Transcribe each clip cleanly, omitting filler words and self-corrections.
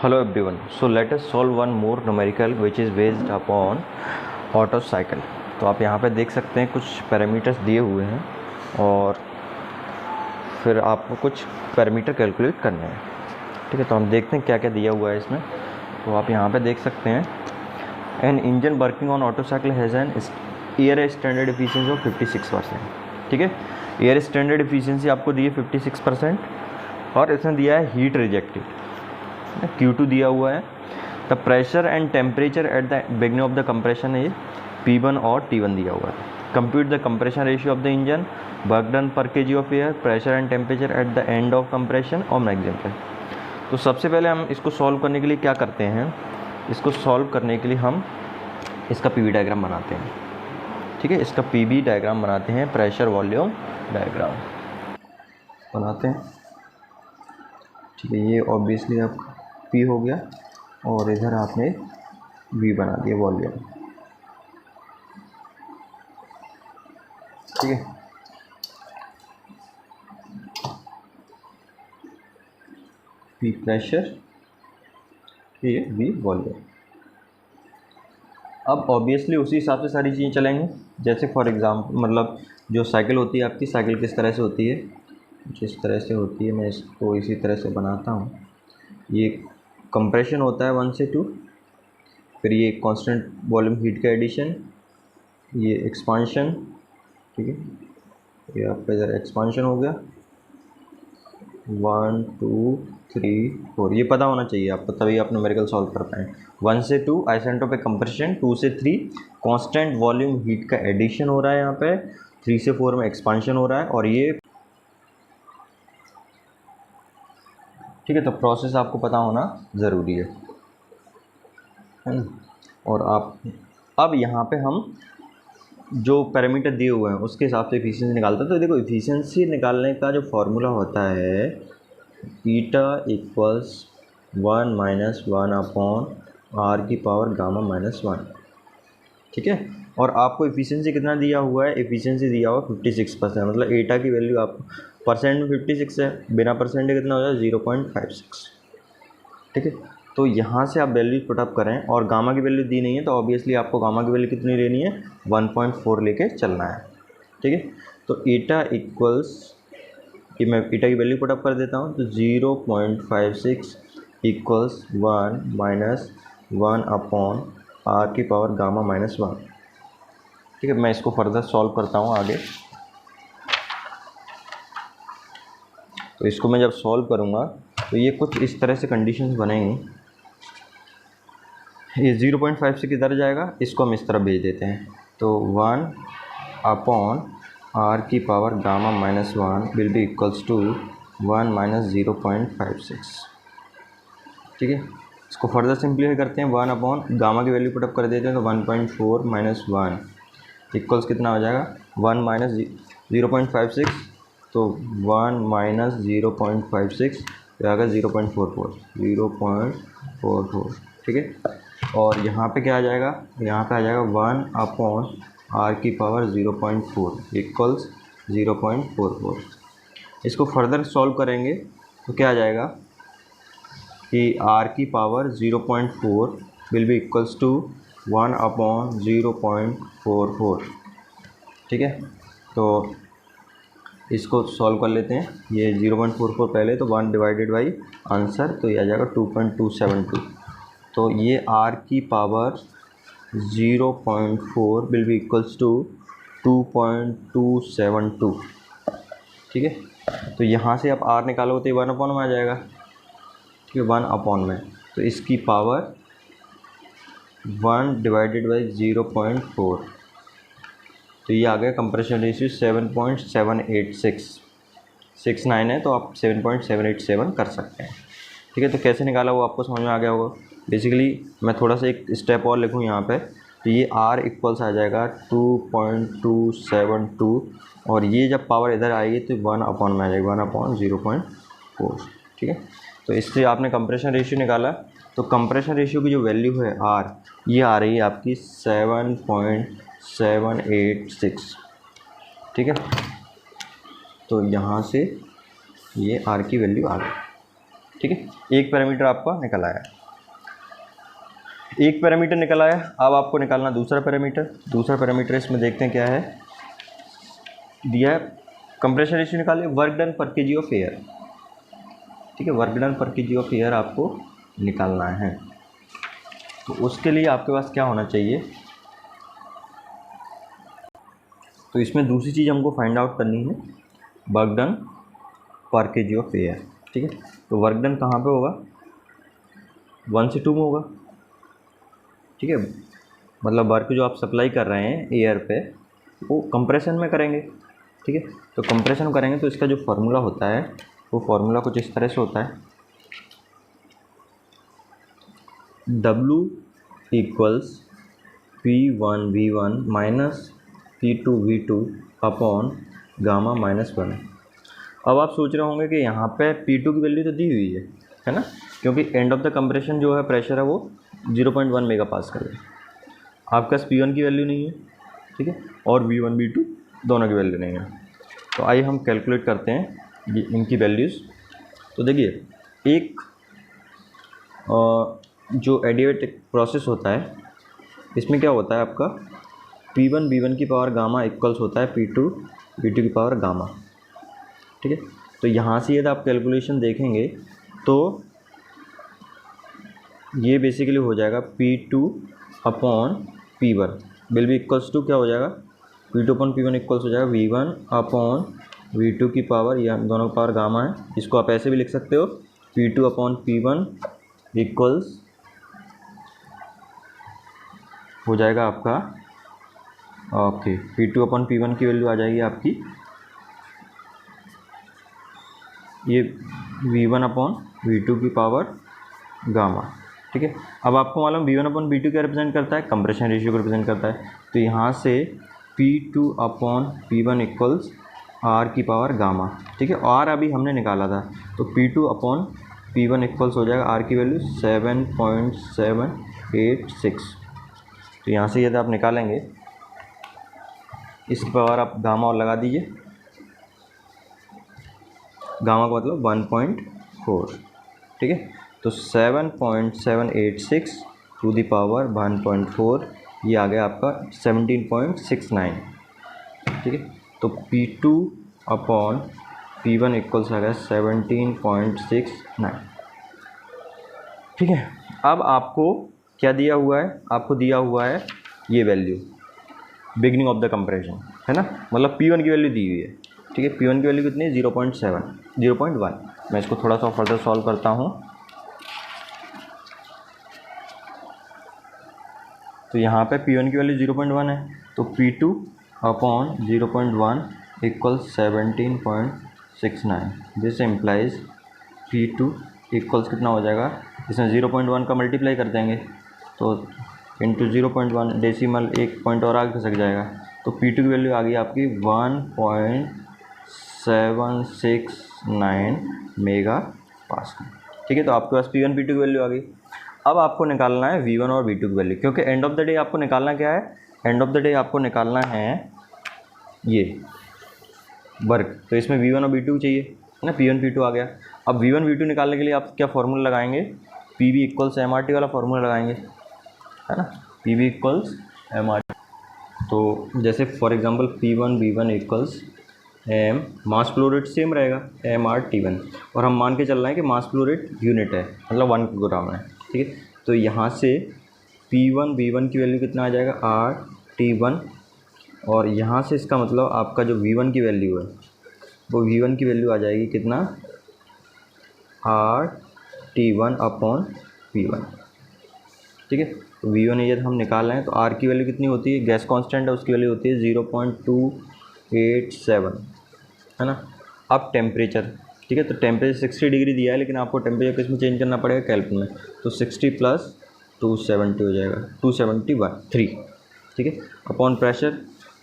Hello everyone. So let us solve one more numerical which is based upon Otto cycle. तो आप यहाँ पे देख सकते हैं कुछ पैरामीटर्स दिए हुए हैं और फिर आपको कुछ पैरामीटर कैलकुलेट करने हैं। ठीक है, तो हम देखते हैं क्या क्या दिया हुआ है इसमें। तो आप यहाँ पे देख सकते हैं an engine working on Otto cycle has an air standard efficiency of 56%। ठीक है, एयर स्टैंडर्ड एफिशिएंसी आपको दी है 56% और इसमें दिया है हीट रिजेक्टेड Q2 दिया हुआ है। The pressure and temperature at the beginning of the compression है P1 और T1 दिया हुआ है। Compute the compression ratio of the engine, work done per KG of air, pressure and temperature at the end of compression और maximum pressure. तो सबसे पहले हम इसको सॉल्व करने के लिए क्या करते हैं, इसको सॉल्व करने के लिए हम इसका PV डायग्राम बनाते हैं। ठीक है, इसका PV डायग्राम बनाते हैं, प्रेशर वॉल्यूम डायग्राम बनाते हैं। ठीक है, ये ऑब्वियसली आप P हो गया और इधर आपने V बना दिया वॉल्यूम। ठीक है, P प्रेशर, ये V वॉल्यूम। अब ऑब्वियसली उसी हिसाब से सारी चीज़ें चलेंगी। जैसे फॉर एग्जाम्पल मतलब जो साइकिल होती है आपकी, साइकिल किस तरह से होती है, जिस तरह से होती है मैं इसको इसी तरह से बनाता हूँ। ये कंप्रेशन होता है 1 से 2, फिर ये कांस्टेंट वॉल्यूम हीट का एडिशन, ये एक्सपांशन। ठीक है, ये आपका इधर एक्सपांशन हो गया 1 2 3 4। ये पता होना चाहिए आपको, तभी आप न्यूमेरिकल सॉल्व कर पाएँ। 1 से 2 आइसेंट्रोपिक कंप्रेशन, 2 से 3 कांस्टेंट वॉल्यूम हीट का एडिशन हो रहा है यहाँ पे, 3 से 4 में एक्सपांशन हो रहा है। और ये ठीक है, तो प्रोसेस आपको पता होना ज़रूरी है ना। और आप अब यहाँ पे हम जो पैरामीटर दिए हुए हैं उसके हिसाब से एफिशिएंसी निकालते हैं। तो देखो, एफिशिएंसी निकालने का जो फॉर्मूला होता है ईटा इक्वल्स 1 - 1 अपॉन आर की पावर गामा -1। ठीक है, और आपको एफिशिएंसी कितना दिया हुआ है, एफिशिएंसी दिया हुआ 56%। मतलब ईटा की वैल्यू आपको परसेंट में 56 है, बिना परसेंट के कितना हो जाए 0.56। ठीक है, तो यहाँ से आप वैल्यू पुटअप करें और गामा की वैल्यू दी नहीं है, तो ऑब्वियसली आपको गामा की वैल्यू कितनी लेनी है, 1.4 लेके चलना है। ठीक है, तो ईटा इक्वल्स कि मैं ईटा की वैल्यू पुटअप कर देता हूँ, तो 0.56 इक्वल्स 1 - 1 अपॉन आर की पावर गामा -1। ठीक है, मैं इसको फर्दर सॉल्व करता हूँ आगे। तो इसको मैं जब सॉल्व करूँगा तो ये कुछ इस तरह से कंडीशंस बनेंगी। ये 0.5 से किधर जाएगा, इसको हम इस तरफ भेज देते हैं। तो 1 अपॉन आर की power gamma -1 will be equals to 1 - 0.56। ठीक है, इसको फर्दर सिंप्लीफाई करते हैं। 1 अपॉन गामा की वैल्यू पुटअप कर देते हैं, तो 1.4 - 1 इक्वल्स कितना हो जाएगा, 1 - 0.56, तो 1 - 0.56 आ गया 0.44। ठीक है, और यहाँ पे क्या आ जाएगा, यहाँ पे आ जाएगा 1 अपॉन आर की पावर 0.4 इक्वल्स 0.44। इसको फर्दर सॉल्व करेंगे तो क्या आ जाएगा कि आर की power 0.4 will be equals to 1 upon 0.44। ठीक है, तो इसको सॉल्व कर लेते हैं। ये 0.44 पहले, तो 1 डिवाइडेड बाई आंसर, तो ये आ जाएगा 2.272। तो ये आर की power 0.4 will be equals to 2.272। ठीक है, तो यहाँ से आप आर निकालोगे तो 1 अपॉन में आ जाएगा। ठीक है, 1 अपॉन में, तो इसकी पावर 1 डिवाइडेड बाई 0.4, तो ये आ गया कंप्रेशन रेशियो 7.78669 है, तो आप 7.787 कर सकते हैं। ठीक है, तो कैसे निकाला वो आपको समझ में आ गया होगा। बेसिकली मैं थोड़ा सा एक स्टेप और लिखूँ यहाँ पे, तो ये R इक्वल्स आ जाएगा 2.272, और ये जब पावर इधर आएगी तो 1 अपॉन में आ जाएगी, 1 अपॉन 0.4। ठीक है, तो इससे आपने कंप्रेशन रेशियो निकाला। तो कंप्रेशन रेशियो की जो वैल्यू है R, ये आ रही है आपकी 7.786। ठीक है, तो यहाँ से ये R की वैल्यू आ गई। ठीक है, एक पैरामीटर आपका निकल आया, एक पैरामीटर निकल आया। अब आपको निकालना दूसरा पैरामीटर। दूसरा पैरामीटर इसमें देखते हैं क्या है, दिया है कंप्रेशन रेशियो निकालिए, work done per KG of air. ठीक है, work done per KG of air आपको निकालना है। तो उसके लिए आपके पास क्या होना चाहिए, तो इसमें दूसरी चीज़ हमको फाइंड आउट करनी है, work done per KG of air. ठीक है, तो वर्क डन कहाँ पे होगा, 1 से 2 में होगा। ठीक है, मतलब वर्क जो आप सप्लाई कर रहे हैं एयर पे वो कंप्रेशन में करेंगे। ठीक है, तो कंप्रेशन करेंगे तो इसका जो फार्मूला होता है वो फार्मूला कुछ इस तरह से होता है, W equals P1 V1 minus P2 V2 upon gamma -1। अब आप सोच रहे होंगे कि यहाँ पे P2 की वैल्यू तो दी हुई है ना, क्योंकि एंड ऑफ द कंप्रेशन जो है प्रेशर है वो 0.1 मेगा पास्कल है। आपके पास P1 की वैल्यू नहीं है, ठीक है, और V1 V2 दोनों की वैल्यू नहीं है। तो आइए हम कैलकुलेट करते हैं ये इनकी वैल्यूज़। तो देखिए, एक जो एडिएटिक प्रोसेस होता है इसमें क्या होता है आपका, P1 V1 की पावर गामा इक्वल्स होता है P2 V2 की पावर गामा। ठीक है, तो यहाँ से यदि आप कैलकुलेशन देखेंगे तो ये बेसिकली हो जाएगा P2 upon P1 will be equals to क्या हो जाएगा, P2 अपॉन P1 इक्वल्स हो जाएगा V1 अपॉन V2 की पावर, या दोनों की पावर गामा है, इसको आप ऐसे भी लिख सकते हो, P2 अपॉन P1 इक्वल्स हो जाएगा आपका, ओके, P2 अपॉन P1 की वैल्यू आ जाएगी आपकी ये V1 अपॉन V2 की पावर गामा। ठीक है, अब आपको मालूम V1 अपॉन V2 क्या रिप्रेजेंट करता है, कंप्रेशन रेशियो को रिप्रेजेंट करता है। तो यहाँ से P2 upon P1 equals R की पावर गामा। ठीक है, R अभी हमने निकाला था, तो P2 अपॉन P1 इक्वल्स हो जाएगा R की वैल्यू 7.786। तो यहाँ से यदि आप निकालेंगे इसकी पावर आप गामा और लगा दीजिए, गामा का मतलब 1.4। ठीक है, तो 7.786 टू द पावर 1.4, ये आ गया आपका 17.69। ठीक है, तो P2 अपॉन P1 इक्वल्स आ गया 17.69। ठीक है, अब आपको क्या दिया हुआ है, आपको दिया हुआ है ये value beginning of the compression, है ना, मतलब P1 की वैल्यू दी हुई है। ठीक है, P1 की वैल्यू कितनी है, 0.1। मैं इसको थोड़ा सा फर्दर सॉल्व करता हूँ। तो यहाँ पे P1 की वैल्यू 0.1 है, तो P2 upon 0.1 equals 17.69। This implies P2 equals कितना हो जाएगा, इसमें 0.1 का मल्टीप्लाई कर देंगे तो इंटू 0.1 डेसिमल एक पॉइंट और आगे खसक जाएगा, तो P2 की वैल्यू आ गई आपकी 1.769 मेगा पास्कल। ठीक है, तो आपके पास P1 P2 की वैल्यू आ गई। अब आपको निकालना है V1 और V2 की वैल्यू, क्योंकि एंड ऑफ द डे आपको निकालना क्या है, एंड ऑफ द डे आपको निकालना है ये वर्क। तो इसमें V1 और V2 चाहिए, है ना, P1 P2 आ गया। अब V1 V2 निकालने के लिए आप क्या फार्मूला लगाएंगे, PV इक्वल्स MRT वाला फार्मूला लगाएंगे, है ना, PV इक्वल्स MRT। तो जैसे for example P1 V1 equals M, mass flow rate same रहेगा MRT1, और हम मान के चल रहे हैं कि मास फ्लो रेट यूनिट है, मतलब 1 किलोग्राम है। ठीक है, तो यहाँ से P1 V1 की वैल्यू कितना आ जाएगा, RT1, और यहाँ से इसका मतलब आपका जो V1 की वैल्यू है वो V1 की वैल्यू आ जाएगी कितना, RT1 अपॉन P1। ठीक है, तो V1 ये हम निकाल रहे हैं, तो R की वैल्यू कितनी होती है, गैस कांस्टेंट है उसकी वैल्यू होती है 0.287, है ना। अब टेम्परेचर, ठीक है, तो टेम्परेचर 60 डिग्री दिया है, लेकिन आपको टेम्परेचर किस में चेंज करना पड़ेगा, कैल्विन में, तो 60 प्लस 270 हो जाएगा 273। ठीक है, अपॉन प्रेशर,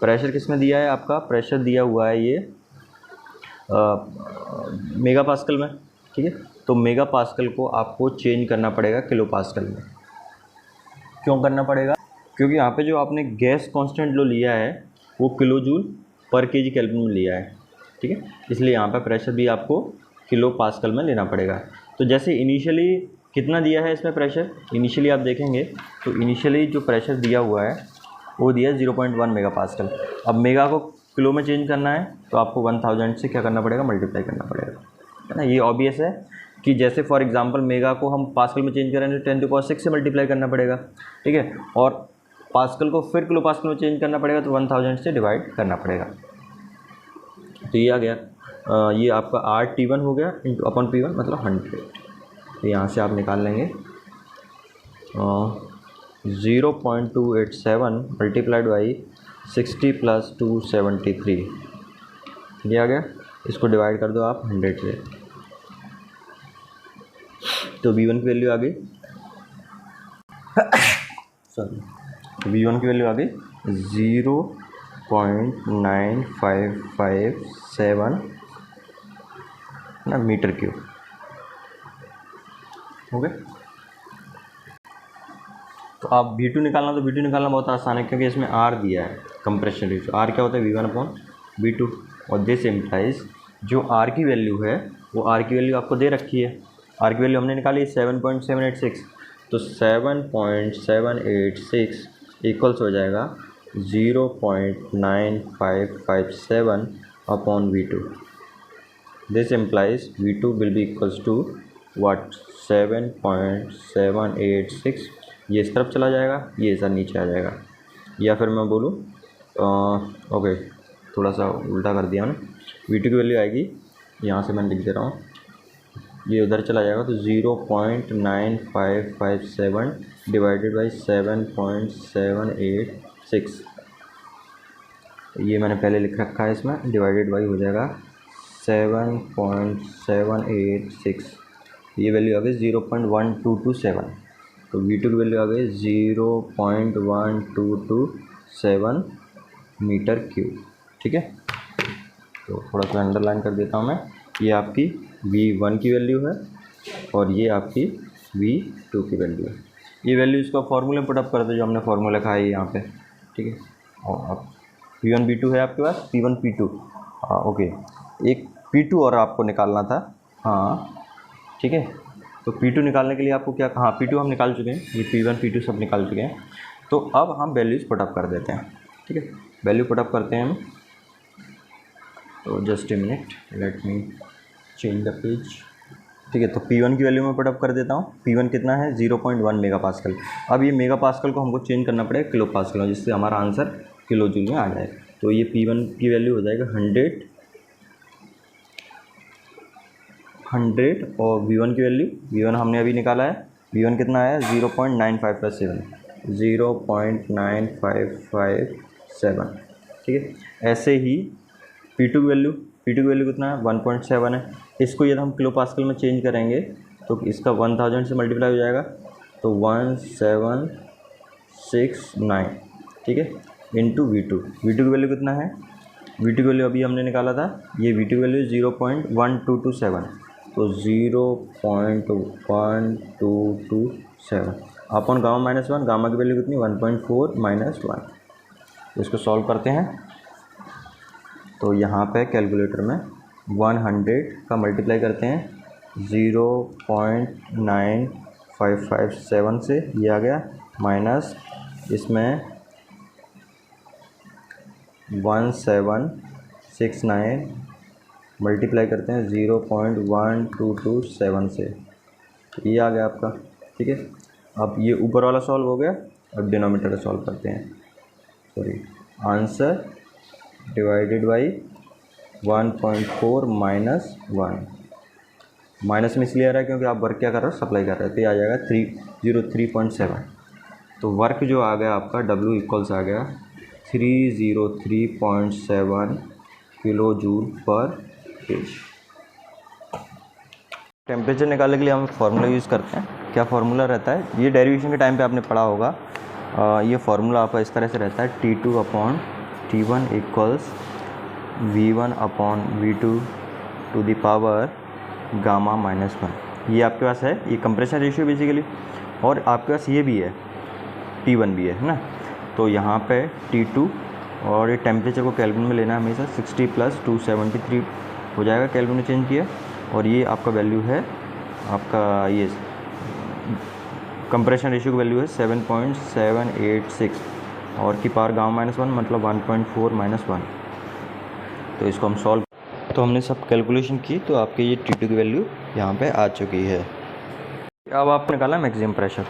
प्रेशर किस में दिया है, आपका प्रेशर दिया हुआ है ये मेगा पास्कल में। ठीक है, तो मेगा पास्कल को आपको चेंज करना पड़ेगा किलो पास्कल में। क्यों करना पड़ेगा, क्योंकि यहाँ पे जो आपने गैस कांस्टेंट जो लिया है वो किलो जूल पर केजी केल्विन में लिया है। ठीक है, इसलिए यहाँ पे प्रेशर भी आपको किलो पास्कल में लेना पड़ेगा। तो जैसे इनिशियली कितना दिया है इसमें प्रेशर, इनिशियली आप देखेंगे तो इनिशियली जो प्रेशर दिया हुआ है वो दिया है 0.1 मेगा पास्कल। अब मेगा को किलो में चेंज करना है तो आपको 1000 से क्या करना पड़ेगा, मल्टीप्लाई करना पड़ेगा, है ना। ये ऑब्वियस है कि जैसे फॉर एग्जांपल मेगा को हम पास्कल में चेंज करेंगे तो 10⁶ से मल्टीप्लाई करना पड़ेगा, ठीक है, और पास्कल को फिर किलो पास्कल में चेंज करना पड़ेगा तो 1000 से डिवाइड करना पड़ेगा। तो ये आ गया, ये आपका RT1 हो गया इंटू अपॉन P1 मतलब 100। तो यहाँ से आप निकाल लेंगे 0.287 मल्टीप्लाइड बाई 60 + 273, ये आ गया। इसको डिवाइड कर दो आप 100 से, तो V1 की वैल्यू आ गई सॉरी V1 की वैल्यू आ गई 0.9557 ना मीटर क्यूब, हो गया। तो आप V2 निकालना, तो V2 निकालना बहुत आसान है क्योंकि इसमें R दिया है कंप्रेशन रेशियो। R क्या होता है, V1/V2, और दिस इम्प्लाइज जो R की वैल्यू है वो R की वैल्यू आपको दे रखी है। R की वैल्यू हमने निकाली 7.786, तो 7.786 इक्वल्स हो जाएगा 0.9557 upon V2। This implies V2 will be equals to what, 7.786। ये इस तरफ चला जाएगा, ये इधर नीचे आ जाएगा, या फिर मैं बोलूँ ओके थोड़ा सा उल्टा कर दिया मैंने। V2 की वैल्यू आएगी, यहाँ से मैं लिख दे रहा हूँ, ये उधर चला जाएगा तो 0.9557 डिवाइडेड बाई 7.786, ये मैंने पहले लिख रखा है इसमें, डिवाइडेड बाई हो जाएगा 7.786, ये वैल्यू आ गई 0.1227। तो V2 की वैल्यू आ गई 0.1227 मीटर क्यूब, ठीक है। तो थोड़ा सा अंडरलाइन कर देता हूँ मैं, ये आपकी V1 की वैल्यू है और ये आपकी V2 की वैल्यू है। ये वैल्यू इसका फॉर्मूले पुटअप कर दो जो हमने फॉर्मूला लिखा है यहाँ पे, ठीक है। और अब P1 P2 है आपके पास, P1 P2, हाँ ओके, एक P2 और आपको निकालना था, हाँ ठीक है। तो P2 निकालने के लिए आपको क्या, हाँ P2 हम निकाल चुके हैं, ये P1 P2 सब निकाल चुके हैं। तो अब हम वैल्यूज़ पुटअप कर देते हैं, ठीक है, वैल्यू पुटअप करते हैं हम। तो just a minute, let me change the page, ठीक है। तो P1 की वैल्यू मैं पुटअप कर देता हूँ। P1 कितना है, 0.1 मेगा पास्कल। अब ये मेगा पास्कल को हमको चेंज करना पड़ेगा किलो पास्कल में, जिससे हमारा आंसर किलो जूल में आ जाए। तो ये P1 की वैल्यू हो जाएगा 100 और V1 की वैल्यू, V1 हमने अभी निकाला है, V1 कितना आया 0.9557, 0.9557, ठीक है। ऐसे ही P2 की वैल्यू, P2 की वैल्यू कितना है 1.7 है। इसको यदि हम किलो पास्कल में चेंज करेंगे तो इसका 1000 से मल्टीप्लाई हो जाएगा, तो 1769, ठीक है, इंटू V2। V2 की वैल्यू कितना है, V2 की वैल्यू अभी हमने निकाला था, ये V2 की वैल्यू 0.1227, तो 0.1227 अपॉन गामा -1, गामा की वैल्यू कितनी 1.4 - 1। इसको सॉल्व करते हैं तो यहाँ पे कैलकुलेटर में 100 का मल्टीप्लाई करते हैं 0.9557 से, ये आ गया, माइनस इसमें 1769 मल्टीप्लाई करते हैं 0.1227 से, ये आ गया आपका, ठीक है। अब ये ऊपर वाला सॉल्व हो गया, अब डिनोमिनेटर का सॉल्व करते हैं, sorry, answer divided by 1.4 - 1, minus में इसलिए आ रहा है क्योंकि आप वर्क क्या कर रहे हो, सप्लाई कर रहे हो, तो ये आ जाएगा 303.7। तो वर्क जो आ गया आपका W इक्वल्स आ गया 303.7 किलो जूल पर केज। टेम्परेचर निकालने के लिए हम फार्मूला यूज़ करते हैं। क्या फार्मूला रहता है, ये डेरिवेशन के टाइम पे आपने पढ़ा होगा। ये फार्मूला आपका इस तरह से रहता है, T2/T1 equals V1/V2 to the power gamma -1। ये आपके पास है, ये कंप्रेशन रेशियो बेसिकली, और आपके पास ये भी है T1 भी है ना। तो यहाँ पे T2 और ये टेम्परेचर को केल्विन में लेना है हमेशा, 60 + 273 हो जाएगा, केल्विन में चेंज किया, और ये आपका वैल्यू है आपका ये कंप्रेशन रेशियो की वैल्यू है 7.786 और की पावर गामा -1 मतलब 1.4 - 1। तो इसको हम सॉल्व, तो हमने सब कैलकुलेशन की तो आपके ये T2 की वैल्यू यहाँ पे आ चुकी है। अब आपने निकाला मैक्सिमम प्रेशर।